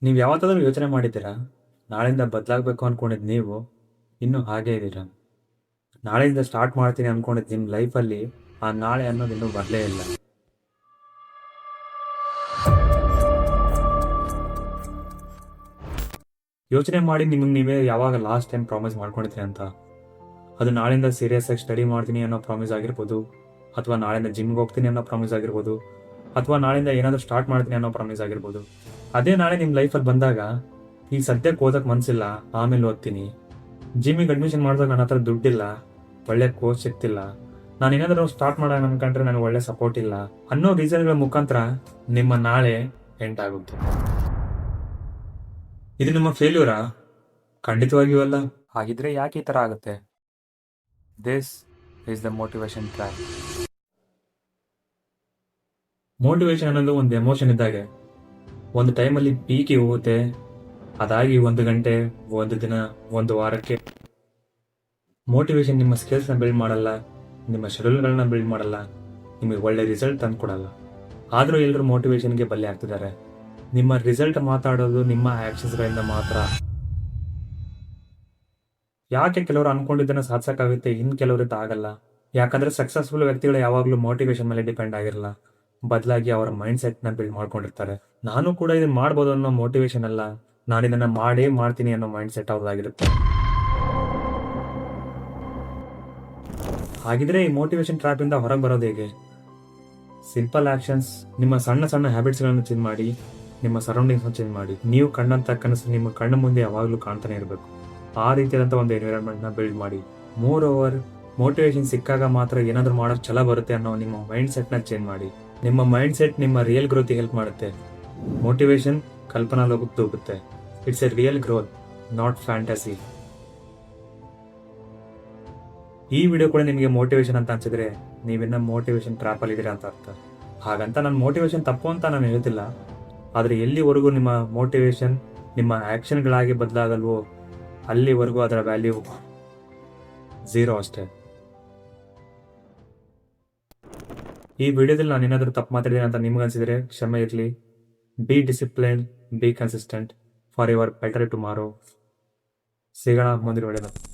ನೀವು ಯಾವತ್ತಾದರೂ ಯೋಚನೆ ಮಾಡಿದ್ದೀರಾ? ನಾಳೆಯಿಂದ ಬದಲಾಗಬೇಕು ಅಂದ್ಕೊಂಡಿದ್ದು ನೀವು ಇನ್ನೂ ಹಾಗೇ ಇದ್ದೀರಾ. ನಾಳೆಯಿಂದ ಸ್ಟಾರ್ಟ್ ಮಾಡ್ತೀನಿ ಅಂದ್ಕೊಂಡಿದ್ದು ನಿಮ್ಮ ಲೈಫಲ್ಲಿ ಆ ನಾಳೆ ಅನ್ನೋದು ಇನ್ನೂ ಬರಲೇ ಇಲ್ಲ. ಯೋಚನೆ ಮಾಡಿ ನಿಮಗೆ ನೀವೇ ಯಾವಾಗ ಲಾಸ್ಟ್ ಟೈಮ್ ಪ್ರಾಮಿಸ್ ಮಾಡ್ಕೊಂಡಿದ್ರಿ ಅಂತ. ಅದು ನಾಳೆಯಿಂದ ಸೀರಿಯಸ್ ಆಗಿ ಸ್ಟಡಿ ಮಾಡ್ತೀನಿ ಅನ್ನೋ ಪ್ರಾಮಿಸ್ ಆಗಿರ್ಬೋದು, ಅಥವಾ ನಾಳೆಯಿಂದ ಜಿಮ್ಗೆ ಹೋಗ್ತೀನಿ ಅನ್ನೋ ಪ್ರಾಮಿಸ್ ಆಗಿರ್ಬೋದು, ಅಥವಾ ನಾಳೆಯಿಂದ ಏನಾದರೂ ಸ್ಟಾರ್ಟ್ ಮಾಡ್ತೀನಿ ಅನ್ನೋ ಪ್ರಾಮಿಸ್ ಆಗಿರ್ಬೋದು. ಅದೇ ನಾಳೆ ನಿಮ್ಮ ಲೈಫಲ್ಲಿ ಬಂದಾಗ, ಈಗ ಸದ್ಯಕ್ಕೆ ಓದಕ್ಕೆ ಮನಸ್ಸಿಲ್ಲ, ಆಮೇಲೆ ಓದ್ತೀನಿ, ಜಿಮ್ಮಿಗೆ ಅಡ್ಮಿಷನ್ ಮಾಡಿದಾಗ ನನ್ನ ಹತ್ರ ದುಡ್ಡಿಲ್ಲ, ಒಳ್ಳೆ ಕೋಚ್ ಸಿಗ್ತಿಲ್ಲ, ನಾನು ಏನಾದರೂ ಸ್ಟಾರ್ಟ್ ಮಾಡೋಣ ಅನ್ಕೊಂಡ್ರೆ ನನಗೆ ಒಳ್ಳೆ ಸಪೋರ್ಟ್ ಇಲ್ಲ ಅನ್ನೋ ರೀಸನ್ಗಳ ಮುಖಾಂತರ ನಿಮ್ಮ ನಾಳೆ ಎಂಟಾಗುತ್ತೆ. ಇದು ನಿಮ್ಮ ಫೇಲ್ಯೂರಾ? ಖಂಡಿತವಾಗಿಯೂ ಅಲ್ಲ. ಹಾಗಿದ್ರೆ ಯಾಕೆ ಈ ಥರ ಆಗುತ್ತೆ? This is the motivation trap. Motivation ಅನ್ನೋದು ಒಂದು ಎಮೋಷನ್ ಇದ್ದಾಗೆ. ಒಂದು ಟೈಮಲ್ಲಿ ಪೀಕಿ ಹೋಗುತ್ತೆ, ಅದಾಗಿ 1 ಗಂಟೆ, 1 ದಿನ, 1 ವಾರಕ್ಕೆ. ಮೋಟಿವೇಶನ್ ನಿಮ್ಮ ಸ್ಕಿಲ್ಸ್ನ ಬಿಲ್ಡ್ ಮಾಡಲ್ಲ, ನಿಮ್ಮ ಶೆಡ್ಯೂಲ್ಗಳನ್ನ ಬಿಲ್ಡ್ ಮಾಡಲ್ಲ, ನಿಮಗೆ ಒಳ್ಳೆ ರಿಸಲ್ಟ್ ತಂದು ಕೊಡಲ್ಲ. ಆದರೂ ಎಲ್ಲರೂ ಮೋಟಿವೇಶನ್ಗೆ ಬಲಿ ಆಗ್ತಿದ್ದಾರೆ. ನಿಮ್ಮ ರಿಸಲ್ಟ್ ಮಾತಾಡೋದು ನಿಮ್ಮ ಆ್ಯಕ್ಷನ್ಸ್ಗಳಿಂದ ಮಾತ್ರ. ಯಾಕೆ ಕೆಲವರು ಅನ್ಕೊಂಡಿದ್ದನ್ನು ಸಾಧಿಸೋಕ್ಕಾಗುತ್ತೆ, ಇನ್ನು ಕೆಲವರಿಂದ ಆಗಲ್ಲ? ಯಾಕಂದರೆ ಸಕ್ಸಸ್ಫುಲ್ ವ್ಯಕ್ತಿಗಳು ಯಾವಾಗಲೂ ಮೋಟಿವೇಶನ್ ಮೇಲೆ ಡಿಪೆಂಡ್ ಆಗಿರಲ್ಲ, ಬದಲಾಗಿ ಅವರ ಮೈಂಡ್ ಸೆಟ್ನ ಬಿಲ್ಡ್ ಮಾಡ್ಕೊಂಡಿರ್ತಾರೆ. ನಾನು ಕೂಡ ಇದನ್ನು ಮಾಡ್ಬೋದು ಅನ್ನೋ ಮೋಟಿವೇಶನ್ ಅಲ್ಲ, ನಾನು ಇದನ್ನು ಮಾಡೇ ಮಾಡ್ತೀನಿ ಅನ್ನೋ ಮೈಂಡ್ ಸೆಟ್ ಅವ್ರದ್ದಾಗಿರುತ್ತೆ. ಹಾಗಿದ್ರೆ ಈ ಮೋಟಿವೇಶನ್ ಟ್ರ್ಯಾಪಿಂದ ಹೊರಗೆ ಬರೋದು ಹೇಗೆ? Simple actions. ನಿಮ್ಮ ಸಣ್ಣ ಸಣ್ಣ ಹ್ಯಾಬಿಟ್ಸ್ಗಳನ್ನು ಚೇಂಜ್ ಮಾಡಿ, ನಿಮ್ಮ ಸರೌಂಡಿಂಗ್ಸ್ನ ಚೇಂಜ್ ಮಾಡಿ. ನೀವು ಕಂಡಂಥ ಕನಸು ನಿಮ್ಮ ಕಣ್ಣು ಮುಂದೆ ಯಾವಾಗಲೂ ಕಾಣ್ತಾನೆ ಇರಬೇಕು. ಆ ರೀತಿಯಾದಂಥ ಒಂದು ಎನ್ವಿರಾನ್ಮೆಂಟ್ನ ಬಿಲ್ಡ್ ಮಾಡಿ. ಮೋರ್ ಓವರ್, ಮೋಟಿವೇಶನ್ ಸಿಕ್ಕಾಗ ಮಾತ್ರ ಏನಾದರೂ ಮಾಡೋಕ್ಕೆ ಛಲ ಬರುತ್ತೆ ಅನ್ನೋ ನಿಮ್ಮ ಮೈಂಡ್ ಸೆಟ್ನ ಚೇಂಜ್ ಮಾಡಿ. ನಿಮ್ಮ ಮೈಂಡ್ ಸೆಟ್ ನಿಮ್ಮ ರಿಯಲ್ ಗ್ರೋತಿಗೆ ಹೆಲ್ಪ್ ಮಾಡುತ್ತೆ. ಮೋಟಿವೇಶನ್ ಕಲ್ಪನಾ ಲೋಕಕ್ಕೆ ಹೋಗುತ್ತೆ. It's A real growth, not fantasy. ಈ ವಿಡಿಯೋ ಕೂಡ ನಿಮಗೆ ಮೋಟಿವೇಶನ್ ಅಂತ ಅನ್ಸಿದ್ರೆ ನೀವಿನ್ನ ಮೋಟಿವೇಶನ್ ಟ್ರ್ಯಾಪಲ್ಲಿ ಇದ್ದೀರಾ ಅಂತ ಅರ್ಥ. ಹಾಗಂತ ನಾನು ಮೋಟಿವೇಶನ್ ತಪ್ಪು ಅಂತ ನಾನು ಹೇಳ್ತಿಲ್ಲ, ಆದರೆ ಎಲ್ಲಿವರೆಗೂ ನಿಮ್ಮ ಮೋಟಿವೇಶನ್ ನಿಮ್ಮ ಆ್ಯಕ್ಷನ್ಗಳಾಗಿ ಬದಲಾಗಲ್ವೋ ಅಲ್ಲಿವರೆಗೂ ಅದರ ವ್ಯಾಲ್ಯೂ 0 ಅಷ್ಟೇ. ಈ ವಿಡಿಯೋದಲ್ಲಿ ನಾನು ಏನಾದರೂ ತಪ್ಪು ಮಾತಾಡಿದ್ದೀನಿ ಅಂತ ನಿಮ್ಗೆ ಅನಿಸಿದರೆ ಕ್ಷಮೆ ಇರಲಿ. B discipline, B consistent for your better tomorrow. ಸಿಗೋಣ ಮುಂದಿನ ವಿಡಿಯೋದಲ್ಲಿ.